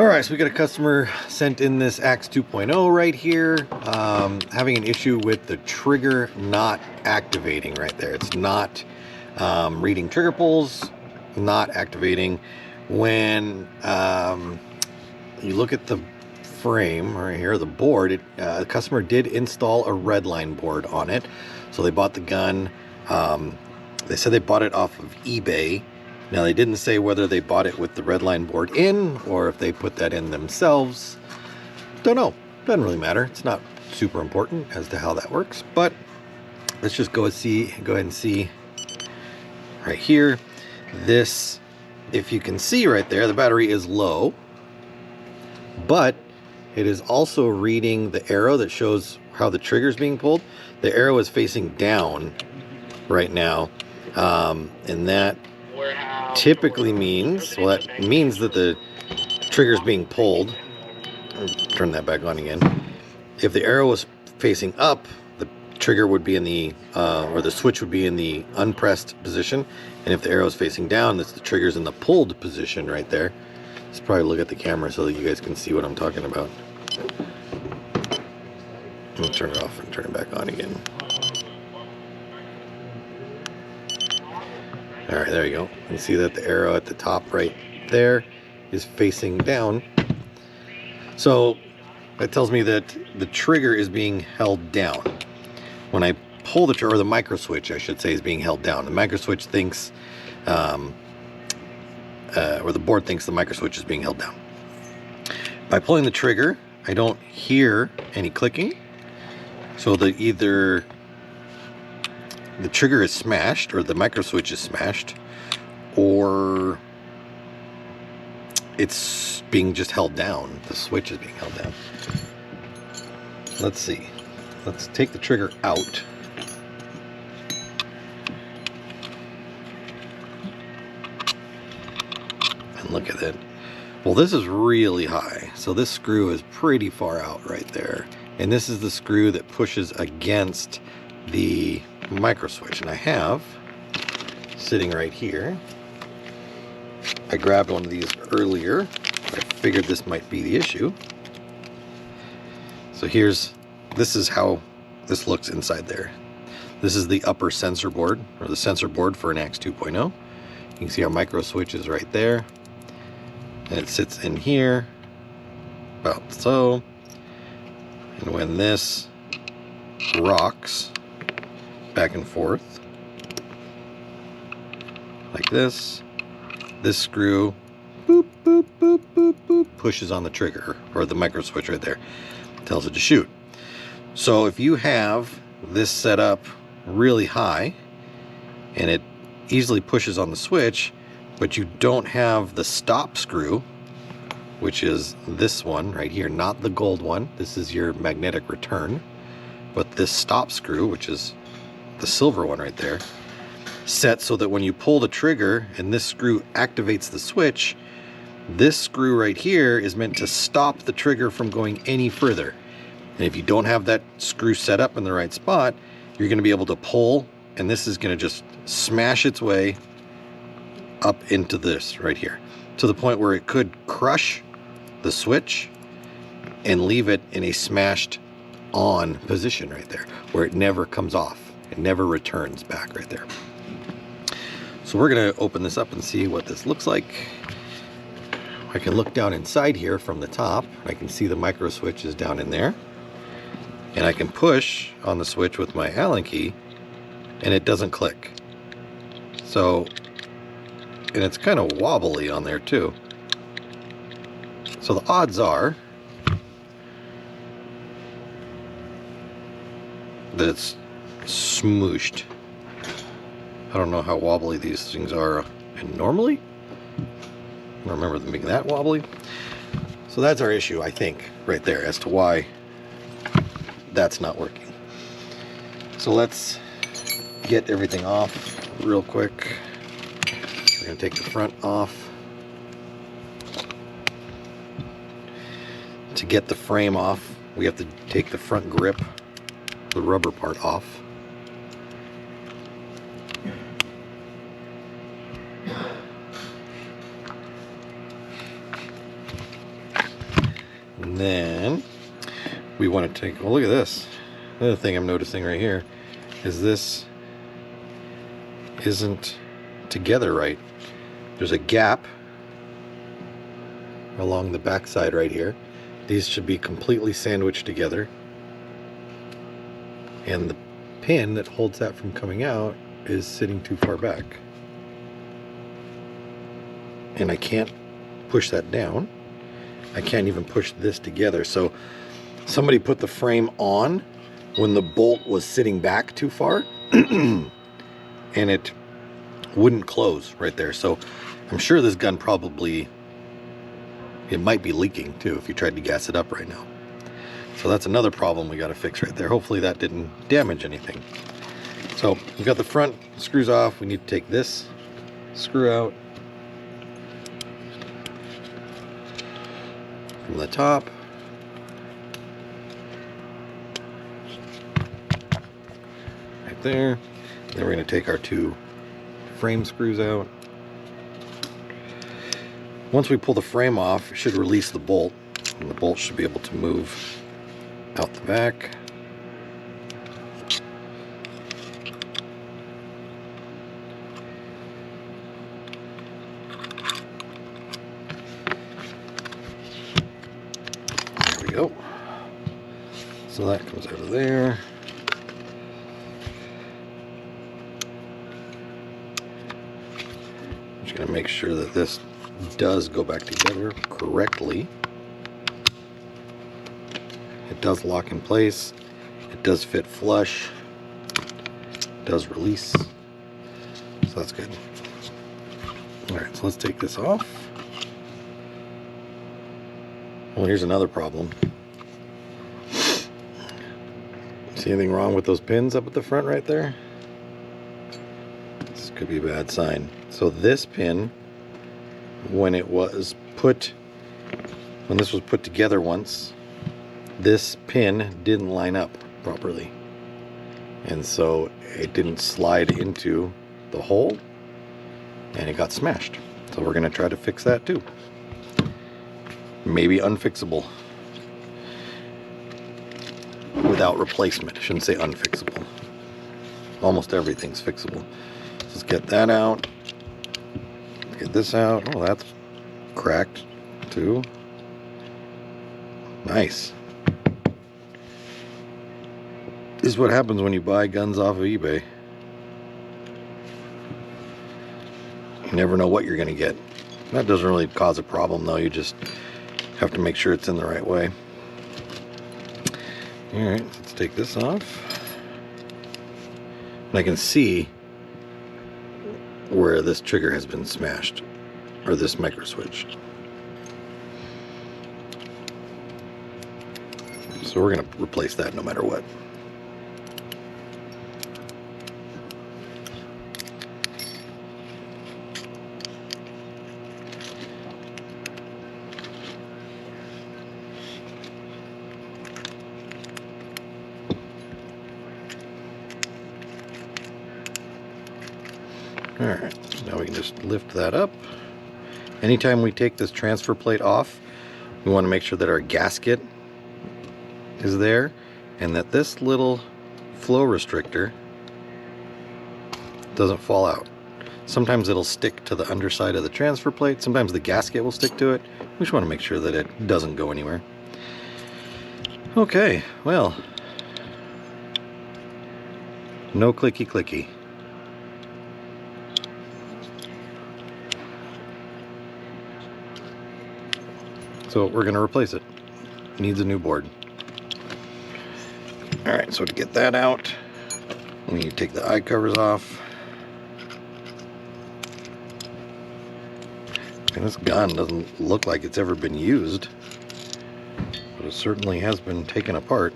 Alright, so we got a customer sent in this Axe 2.0 right here, having an issue with the trigger not activating right there. It's not reading trigger pulls, not activating. When you look at the frame right here, the board, the customer did install a redline board on it. So they bought the gun. They said they bought it off of eBay. Now, they didn't say whether they bought it with the redline board in or if they put that in themselves. Don't know. Doesn't really matter. It's not super important as to how that works. But let's just go ahead and see right here. This, if you can see right there, the battery is low. But it is also reading the arrow that shows how the trigger is being pulled. The arrow is facing down right now. And that typically means, well, that means that the trigger is being pulled. I'll turn that back on again. If the arrow was facing up, the trigger would be in the, or the switch would be in the unpressed position. And if the arrow is facing down, that's the trigger's in the pulled position right there. Let's probably look at the camera so that you guys can see what I'm talking about. I'm gonna turn it off and turn it back on again. All right, there you go. You see that the arrow at the top right there is facing down. So that tells me that the trigger is being held down. When I pull the trigger, or the micro switch, I should say, is being held down. The micro switch thinks, or the board thinks the micro switch is being held down. By pulling the trigger, I don't hear any clicking. So either the trigger is smashed, or the micro switch is smashed, or it's being just held down. The switch is being held down. Let's see. Let's take the trigger out. And look at it. Well, this is really high. So this screw is pretty far out right there. And this is the screw that pushes against the micro switch, and I have sitting right here. I grabbed one of these earlier. I figured this might be the issue. So this is how this looks inside there. This is the upper sensor board, or the sensor board for an Axe 2.0. You can see our micro switch is right there, and it sits in here about so. And when this rocks back and forth like this screw boop boop boop boop boop pushes on the trigger, or the micro switch right there, tells it to shoot. So if you have this set up really high and it easily pushes on the switch, but you don't have the stop screw, which is this one right here, not the gold one, this is your magnetic return, but this stop screw, which is the silver one right there, set so that when you pull the trigger and this screw activates the switch, this screw right here is meant to stop the trigger from going any further. And if you don't have that screw set up in the right spot, you're going to be able to pull, and this is going to just smash its way up into this right here, to the point where it could crush the switch and leave it in a smashed on position right there, where it never comes off. It never returns back right there. So we're going to open this up and see what this looks like. I can look down inside here from the top. I can see the micro switch is down in there. And I can push on the switch with my Allen key, and it doesn't click. So, and it's kind of wobbly on there too. So the odds are that it's smooshed. I don't know how wobbly these things are normally. I don't remember them being that wobbly. So that's our issue, I think, right there, as to why that's not working. So let's get everything off real quick. We're going to take the front off. To get the frame off, we have to take the front grip, the rubber part, off. And then we want to take, well, look at this. Another thing I'm noticing right here is this isn't together right. There's a gap along the back side right here. These should be completely sandwiched together. And the pin that holds that from coming out is sitting too far back. And I can't push that down. I can't even push this together. So somebody put the frame on when the bolt was sitting back too far and it wouldn't close right there. So I'm sure this gun probably, it might be leaking too if you tried to gas it up right now. So that's another problem we got to fix right there. Hopefully that didn't damage anything. So we've got the front screws off. We need to take this screw out from the top. Right there. Then we're going to take our two frame screws out. Once we pull the frame off, it should release the bolt, and the bolt should be able to move out the back. There we go. So that comes out of there. I'm just going to make sure that this does go back together correctly. It does lock in place. It does fit flush. It does release. So that's good. Alright, so let's take this off. Well, here's another problem. See anything wrong with those pins up at the front right there? This could be a bad sign. So this pin, when this was put together once, this pin didn't line up properly, and so it didn't slide into the hole and it got smashed. So we're going to try to fix that too. Maybe unfixable without replacement. I shouldn't say unfixable. Almost everything's fixable. Let's get that out. Get this out. Oh, that's cracked too. Nice. This is what happens when you buy guns off of eBay. You never know what you're going to get. That doesn't really cause a problem though. You just have to make sure it's in the right way. Alright, let's take this off. And I can see where this trigger has been smashed, or this micro switch. So we're going to replace that no matter what. Alright, now we can just lift that up. Anytime we take this transfer plate off, we want to make sure that our gasket is there and that this little flow restrictor doesn't fall out. Sometimes it'll stick to the underside of the transfer plate, sometimes the gasket will stick to it. We just want to make sure that it doesn't go anywhere. Okay, well, no clicky clicky. So we're going to replace it. It needs a new board. Alright, so to get that out, we need to take the eye covers off. And this gun doesn't look like it's ever been used, but it certainly has been taken apart.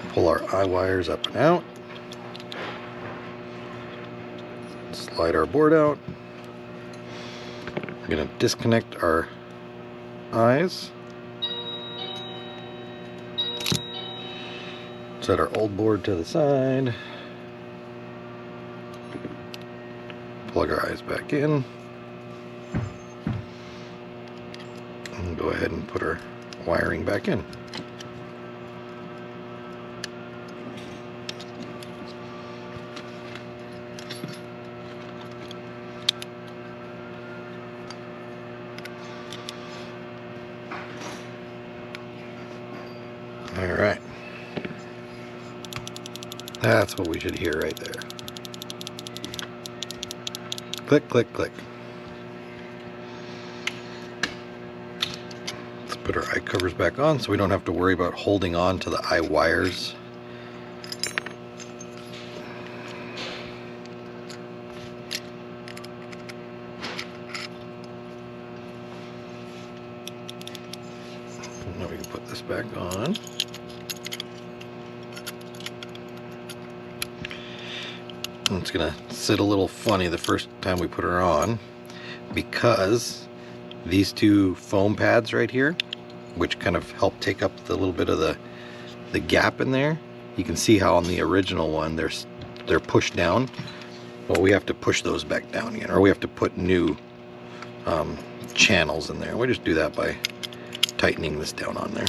Pull our eye wires up and out. Slide our board out. We're going to disconnect our eyes. Set our old board to the side. Plug our eyes back in. And go ahead and put our wiring back in. All right. That's what we should hear right there. Click, click, click. Let's put our eye covers back on so we don't have to worry about holding on to the eye wires. Now we can put this back on. It's gonna sit a little funny the first time we put her on because these two foam pads right here, which kind of help take up the little bit of the gap in there, you can see how on the original one they're pushed down, but we have to push those back down again, or we have to put new channels in there. We just do that by tightening this down on there.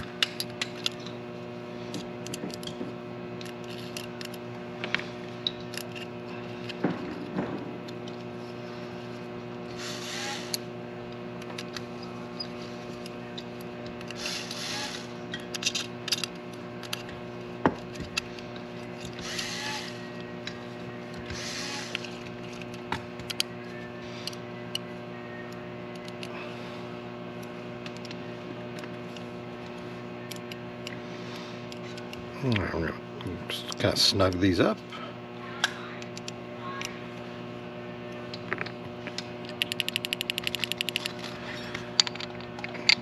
I'm going to just kind of snug these up.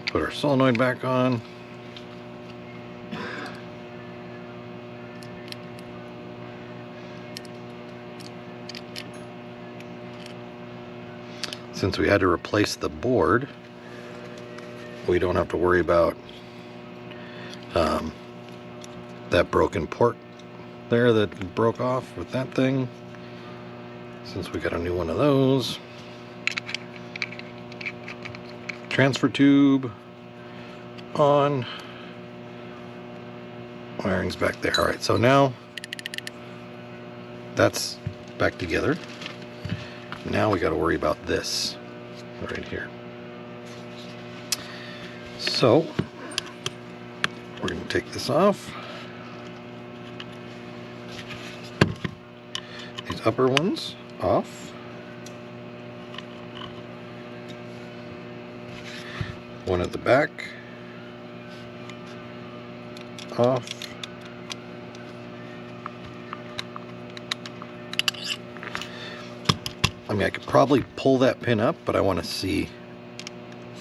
Put our solenoid back on. Since we had to replace the board, we don't have to worry about that broken port there that broke off with that thing, since we got a new one of those. Transfer tube on, wiring's back there. All right, so now that's back together. Now we got to worry about this right here. So we're going to take this off. These upper ones off. One at the back off. I mean, I could probably pull that pin up, but I want to see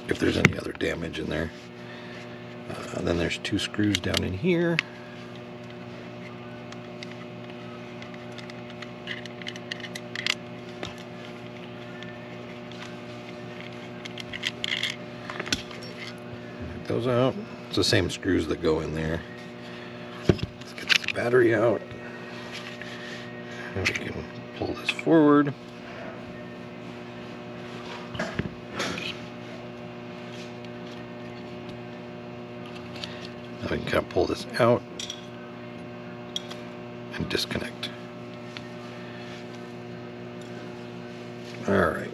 if there's any other damage in there. Then there's two screws down in here. Take those out. It's the same screws that go in there. Let's get this battery out. And we can pull this forward. Now we can kind of pull this out and disconnect. Alright.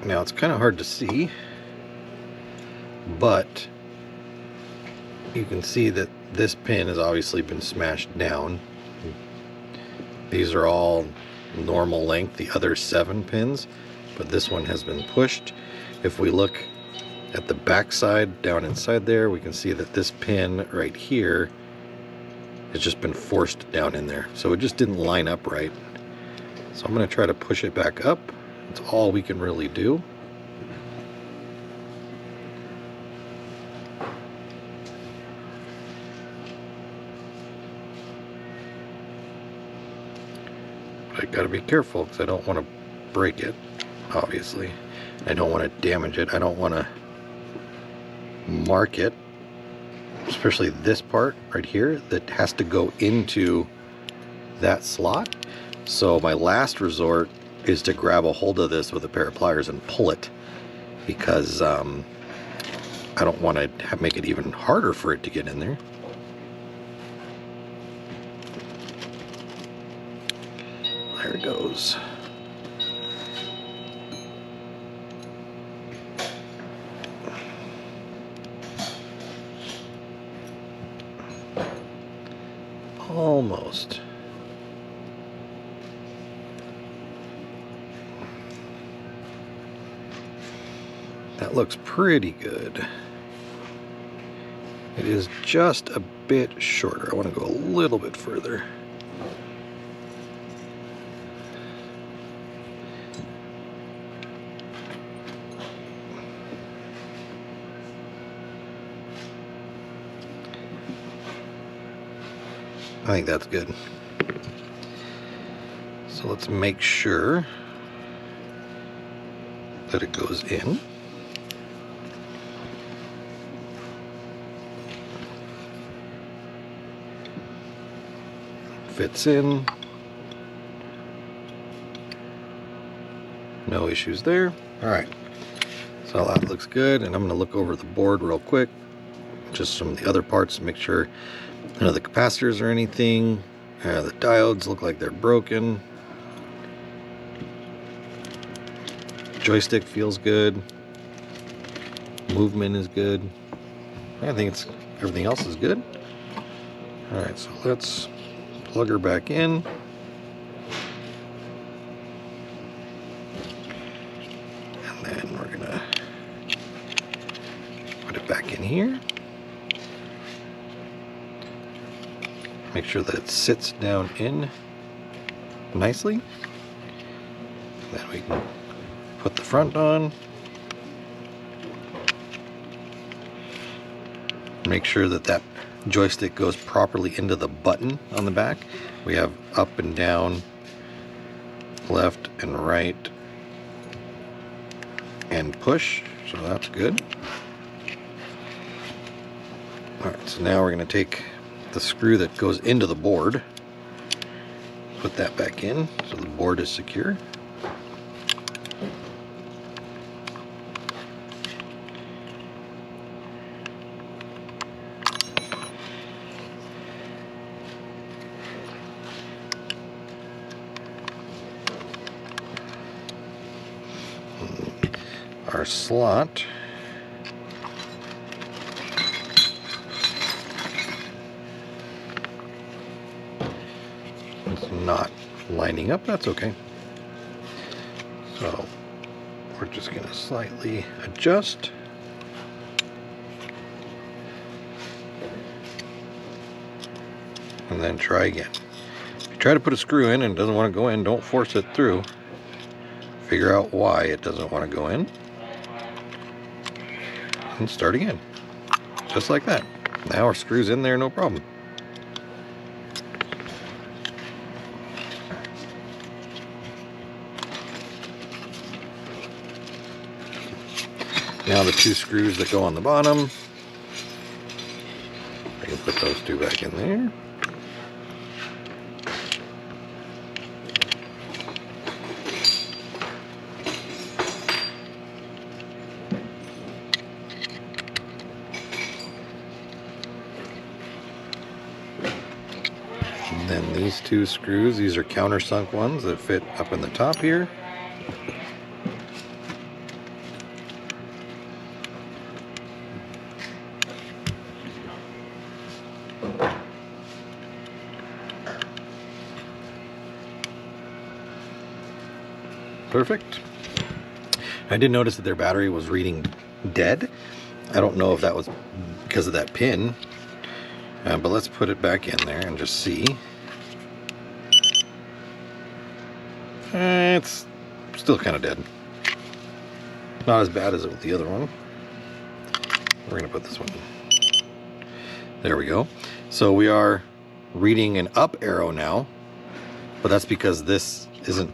Now it's kind of hard to see, but you can see that this pin has obviously been smashed down. These are all normal length, the other 7 pins, but this one has been pushed. If we look at the back side down inside there, we can see that this pin right here has just been forced down in there, so it just didn't line up right. So I'm going to try to push it back up. It's all we can really do. But I gotta be careful because I don't want to break it, obviously. I don't want to damage it. I don't want to mark it. especially this part right here, that has to go into that slot. So my last resort is to grab a hold of this with a pair of pliers and pull it, because I don't want to make it even harder for it to get in there. There it goes. Almost. That looks pretty good. It is just a bit shorter. I want to go a little bit further. I think that's good. So let's make sure that it goes in. Fits in. No issues there. All right. So that looks good, and I'm going to look over the board real quick, just some of the other parts to make sure none of the capacitors or anything. The diodes look like they're broken. Joystick feels good. Movement is good. I think everything else is good. All right, so let's plug her back in. And then we're gonna put it back in here. Make sure that it sits down in nicely. Then we can put the front on. Make sure that that joystick goes properly into the button on the back. We have up and down, left and right, and push, so that's good. All right, so now we're going to take the screw that goes into the board, put that back in so the board is secure. Our slot is not lining up. That's okay. So we're just going to slightly adjust. And then try again. If you try to put a screw in and it doesn't want to go in, don't force it through. Figure out why it doesn't want to go in. And start again. Just like that. Now our screw's in there, no problem. Now the two screws that go on the bottom, I can put those two back in there. And then these two screws, these are countersunk ones that fit up in the top here. Perfect. I did notice that their battery was reading dead. I don't know if that was because of that pin, but let's put it back in there and just see. It's still kind of dead. Not as bad as it with the other one. We're going to put this one in. There we go. So we are reading an up arrow now, but that's because this isn't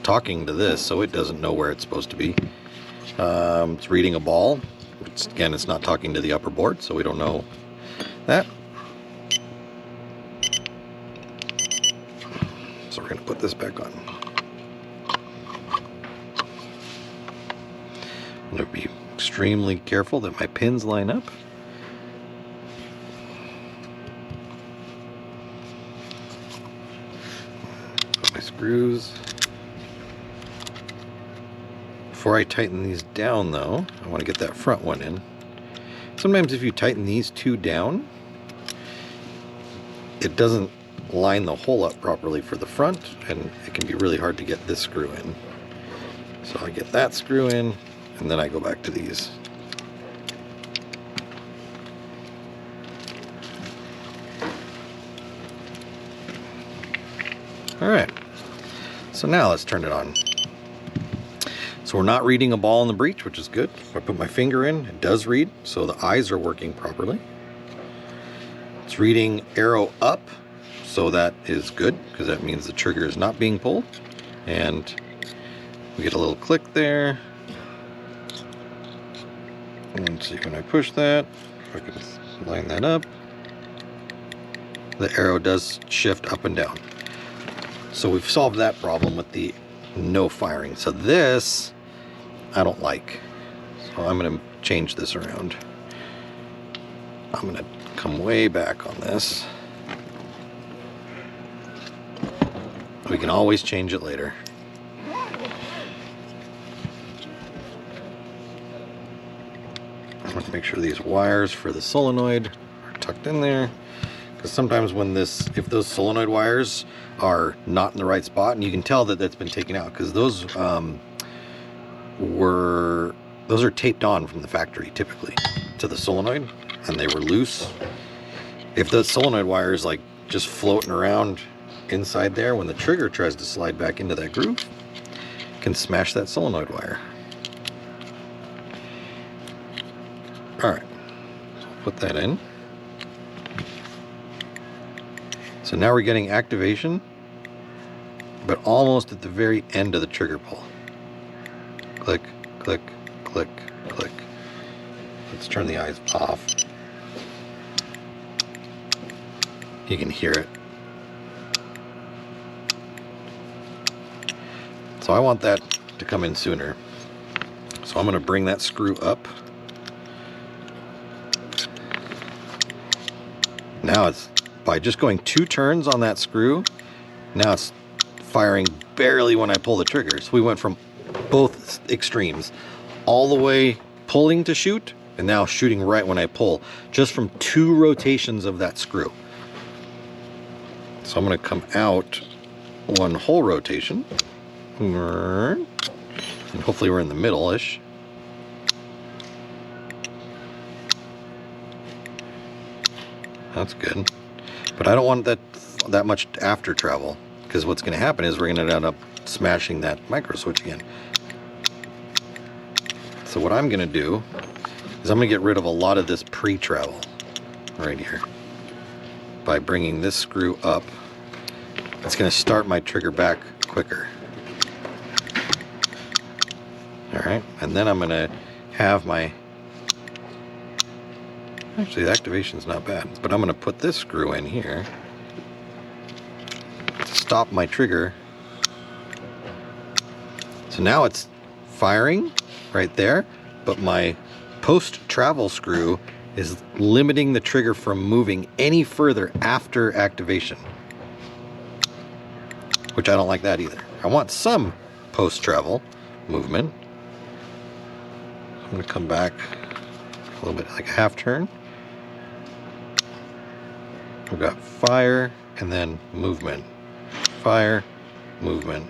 talking to this, so it doesn't know where it's supposed to be. It's reading a ball. Again, it's not talking to the upper board, so we don't know that. So we're going to put this back on. I'm going to be extremely careful that my pins line up. Put my screws. Before I tighten these down though, I want to get that front one in. Sometimes if you tighten these two down, it doesn't line the hole up properly for the front, and it can be really hard to get this screw in. So I get that screw in, and then I go back to these. Alright, so now let's turn it on. So we're not reading a ball in the breech, which is good. If I put my finger in, it does read, so the eyes are working properly. It's reading arrow up, so that is good, because that means the trigger is not being pulled. And we get a little click there. And see, when I push that, if I can line that up, the arrow does shift up and down. So we've solved that problem with the no firing. So this I don't like. So I'm going to change this around. I'm going to come way back on this. We can always change it later. Let's make sure these wires for the solenoid are tucked in there. Because sometimes when if those solenoid wires are not in the right spot, and you can tell that that's been taken out, because those are taped on from the factory typically to the solenoid, and they were loose. If the solenoid wire is like just floating around inside there, when the trigger tries to slide back into that groove, it can smash that solenoid wire. Alright, so I'll put that in. So now we're getting activation, but almost at the very end of the trigger pull. Click, click, click, click. Let's turn the eyes off. You can hear it. So I want that to come in sooner. So I'm going to bring that screw up. Now it's, by just going 2 turns on that screw, now it's firing barely when I pull the trigger. So we went from both extremes, all the way pulling to shoot, and now shooting right when I pull, just from 2 rotations of that screw. So I'm going to come out 1 whole rotation, and hopefully we're in the middle-ish. That's good. But I don't want that much after travel, because what's going to happen is we're going to end up smashing that micro switch again. So what I'm going to do is I'm going to get rid of a lot of this pre-travel right here by bringing this screw up. It's going to start my trigger back quicker. Alright, and then I'm going to have my... Actually, the activation's not bad, but I'm going to put this screw in here to stop my trigger. So now it's firing right there, but my post-travel screw is limiting the trigger from moving any further after activation, which I don't like that either. I want some post-travel movement. I'm going to come back a little bit, like a half turn. We've got fire and then movement. Fire, movement,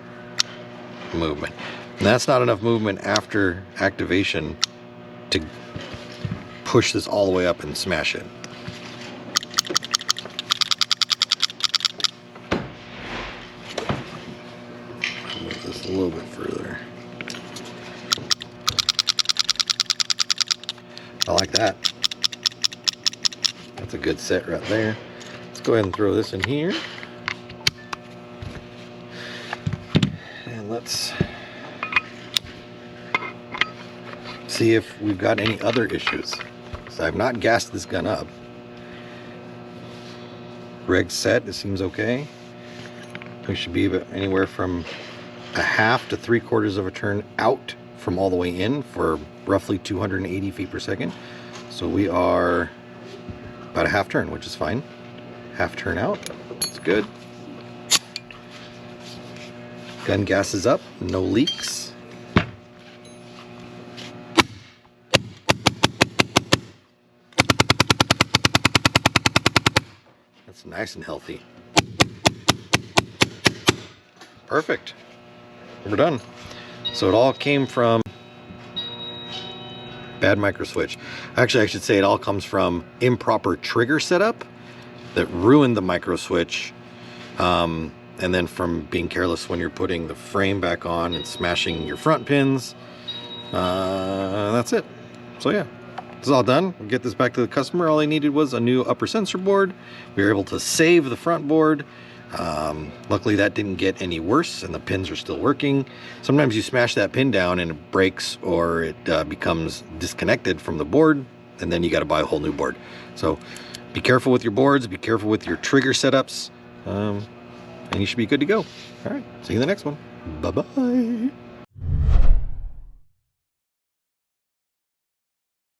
movement. And that's not enough movement after activation to push this all the way up and smash it. I'll move this a little bit further. I like that. That's a good set right there. Let's go ahead and throw this in here. And let's see if we've got any other issues. So I've not gassed this gun up. Reg set, it seems okay. We should be anywhere from a half to 3/4 of a turn out from all the way in for roughly 280 feet per second. So we are about a half turn, which is fine. Half turn out, it's good. Gun gas is up, no leaks. That's nice and healthy. Perfect. We're done. So it all came from bad micro switch. Actually, I should say it all comes from improper trigger setup that ruined the micro switch, and then from being careless when you're putting the frame back on and smashing your front pins. That's it. So yeah, this is all done. We'll get this back to the customer. All they needed was a new upper sensor board. We were able to save the front board. Luckily that didn't get any worse and the pins are still working. Sometimes you smash that pin down and it breaks or it becomes disconnected from the board, and then you got to buy a whole new board. So be careful with your boards, be careful with your trigger setups, and you should be good to go. All right, see you in the next one. Bye-bye.